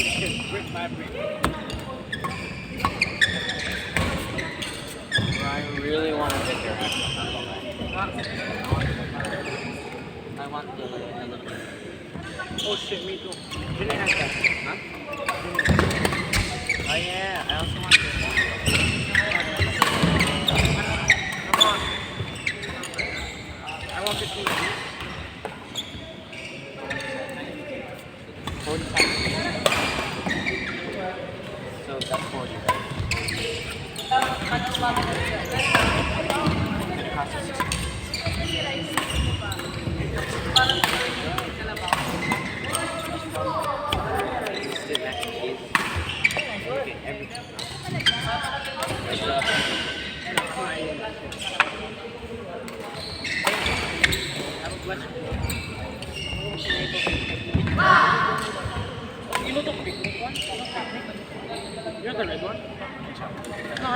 Brick by brick. I really want to get your ass. I want the Oh shit, me too. Really has that. Huh? Oh yeah, I also want this. Come on. I want 15 piece. 45. So that's 40, right? It costs us 60. This is next is okay, everything. Have a blessed day. You know the picnic one? You're the red one? No.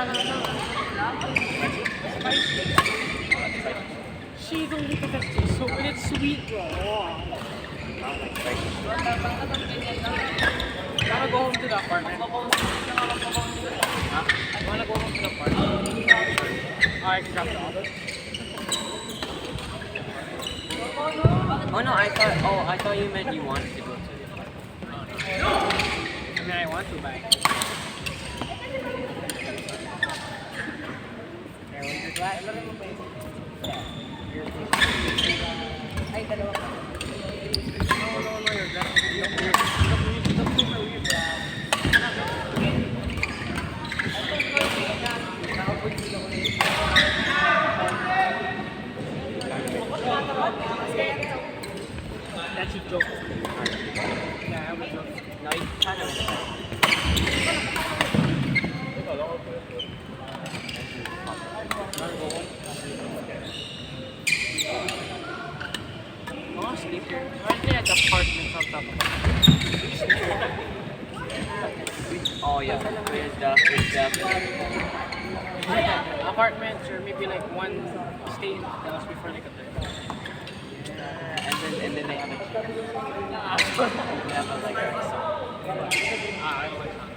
Spicy. She don't look at that taste so good. It's sweet, bro. Wanna go home to the apartment? Huh? Wanna go home to the apartment? Oh, I can grab the other. Oh no, I thought you meant you wanted to go to the apartment. I mean, I want to buy. Ay, dalawa ka. No, you're dressing. Don't super weird. That's a joke. Yeah, I was joking. No, you kind of. I want to sleep here. Why they had apartments on top of it? Oh yeah, it's definitely. Apartments or maybe like one stay in the house before like a third. And then they have a gym. They have a, like a I don't like that.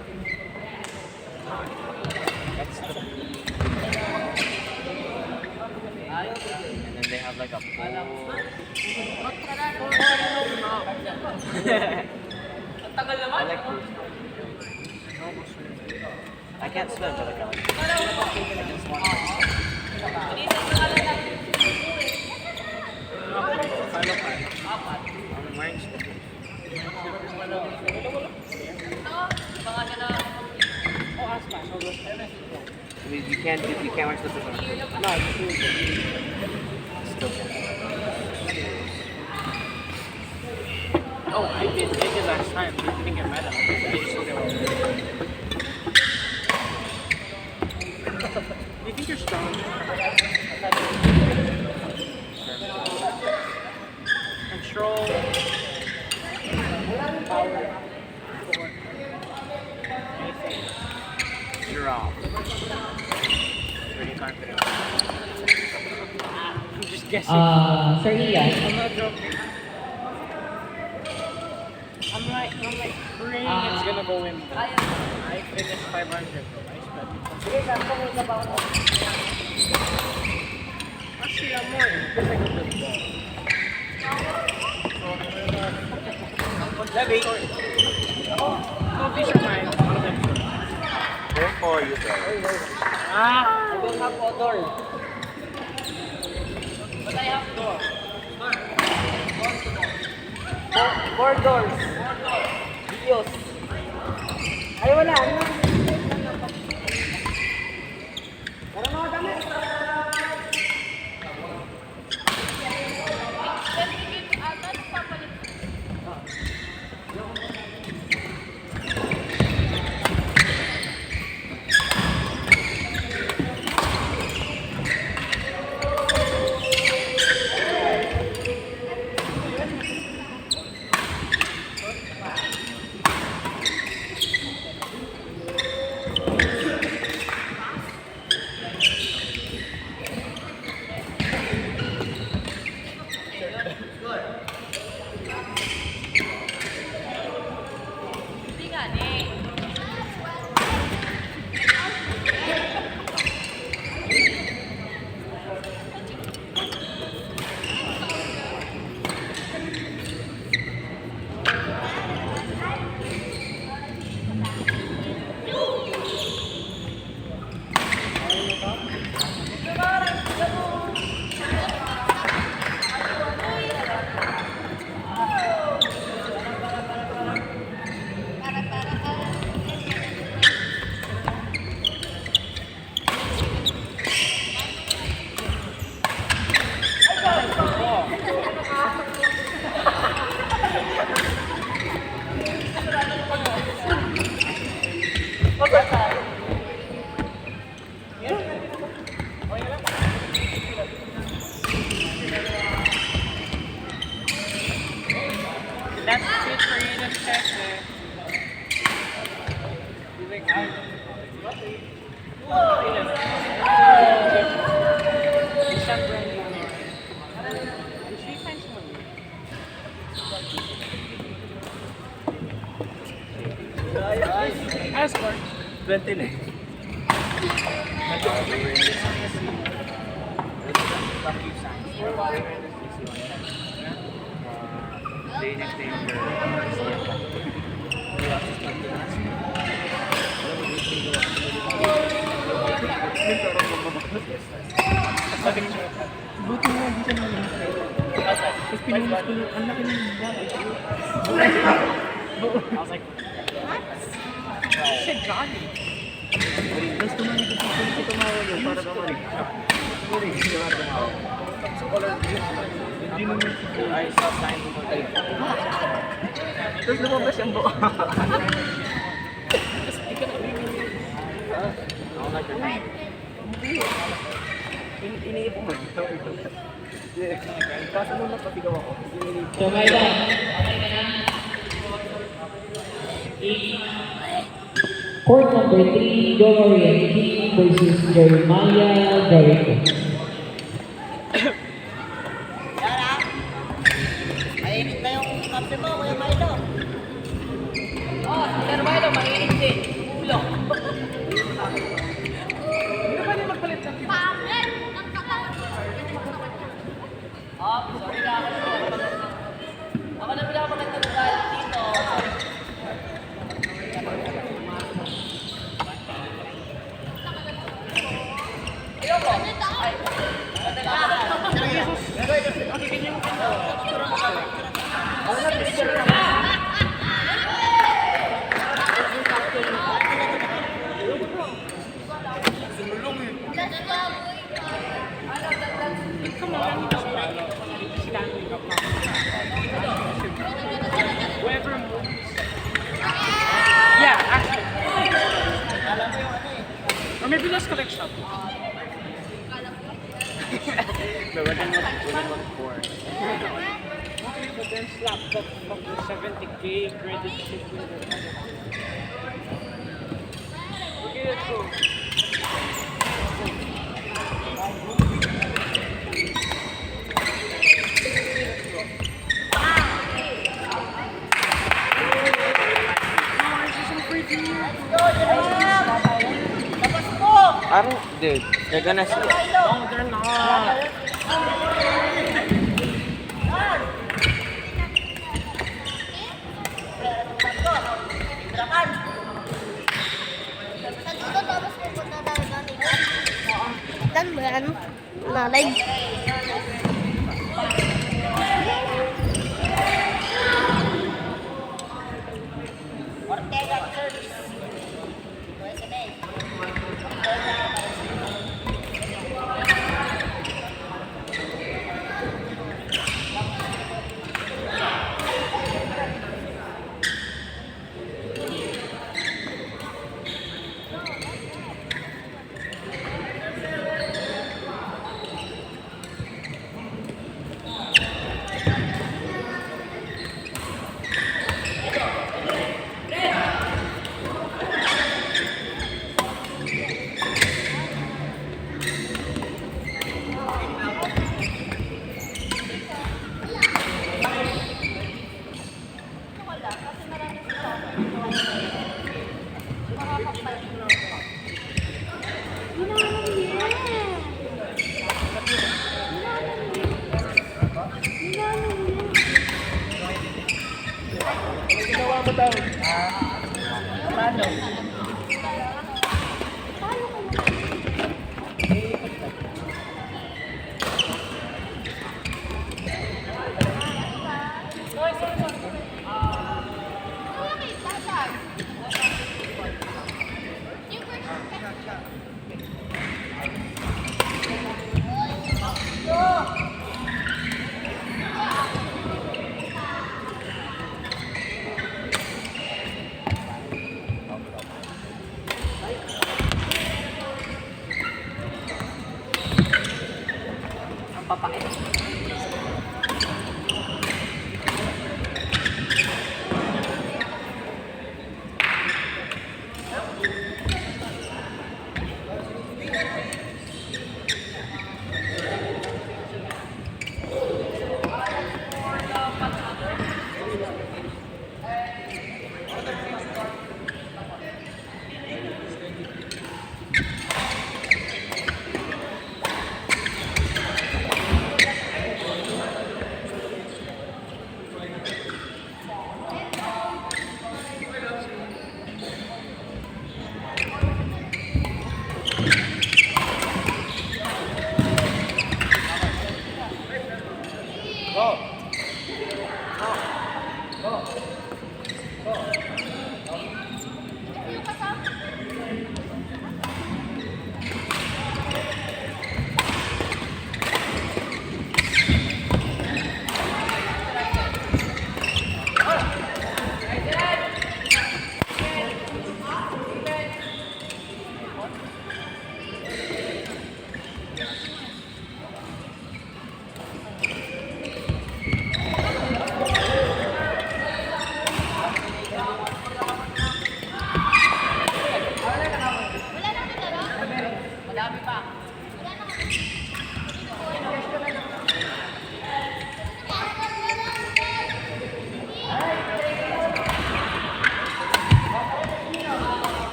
that's the and then they have like a pool. I like pools. I can't swim, but I can. I just want to. I'm wearing slippers. I mean, you can't wear slippers on a pool. No, it's true. Still can. Oh, I did last time. You didn't get mad at me. I still get mad. You think you're strong? Control. Power. You're off. Pretty confident. I'm just guessing. Sir Ian. I'm not joking. I'm like praying it's gonna go in. I finished 500. Sige, saan mo sa bawang? Actually, I'm more because I could just go. Debbie. No, these are mine. One of them. They're for you, bro. I don't have a door. But I have door. Four doors. Dios. Ay, wala. Ano? Tara mga damit. Escort. 20 na eh. Day next day Buti mo, hindi siya naman. Tapos pinunas ko, ang laki ng bakit. I was like, what? Shit, Johnny. Tapos tumawag ko sa tumawag yun para tumawag. Hindi naman siguro. I saw signs of the Tapos lumabas yung buo. Iniip mo. Kaso nung napatigaw ako, iniip So, may lang. Court number 3, Dorian King versus Jeremiah Jericho. Mainit na yung kape mo, Kuya Milo. Oh, Sir Milo, mainit din. Ulo. Hindi ba niya magpalit ng kibo? Oh, sorry na ako. Ako na pinakamaganda ng dahil dito. Ayoko. Ay, maganda ka na. Whoever moves. Yeah, actually. Or maybe let's collect shop. Okay, but then slap that fucking 70k credit shipping. Okay, let's go. I don't, dude. They're gonna see. No, they're not. Nandito tapos pupunta tayo doon. Dan ba yan? Na live. Ortega Church.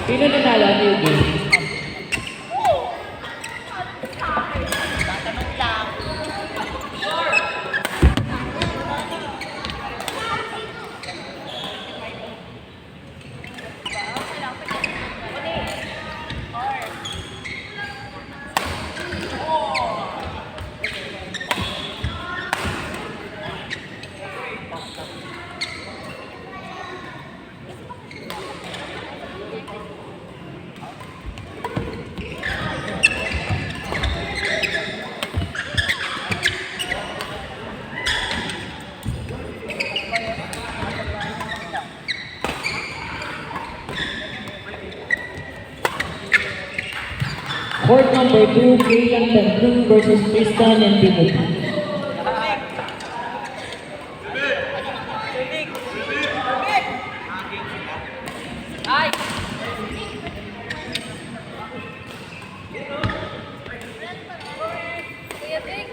Sino nanalo ano yung game? Court number 2, Kaylan Tantlung versus Tristan and Timothy. Ay! Kuya Big.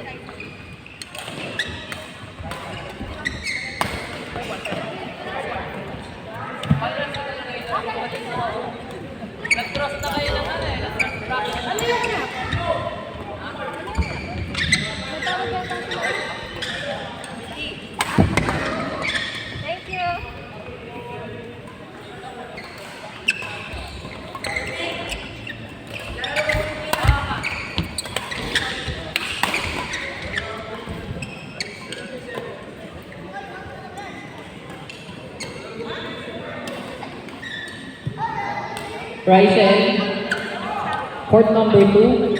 Nag-cross na kayo ng ano eh. Ano yung map? Natawag yata sila. Thank you. Ryzen, court number 2,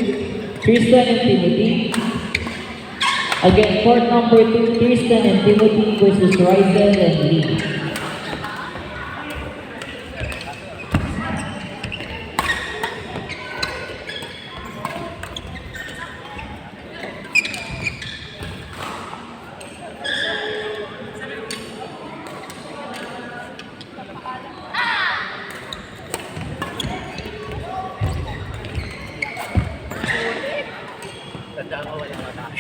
Tristan and Timothy. Again, court number 2, Tristan and Timothy versus Ryzen and Lee. Tandaan ko, wala ka tayo.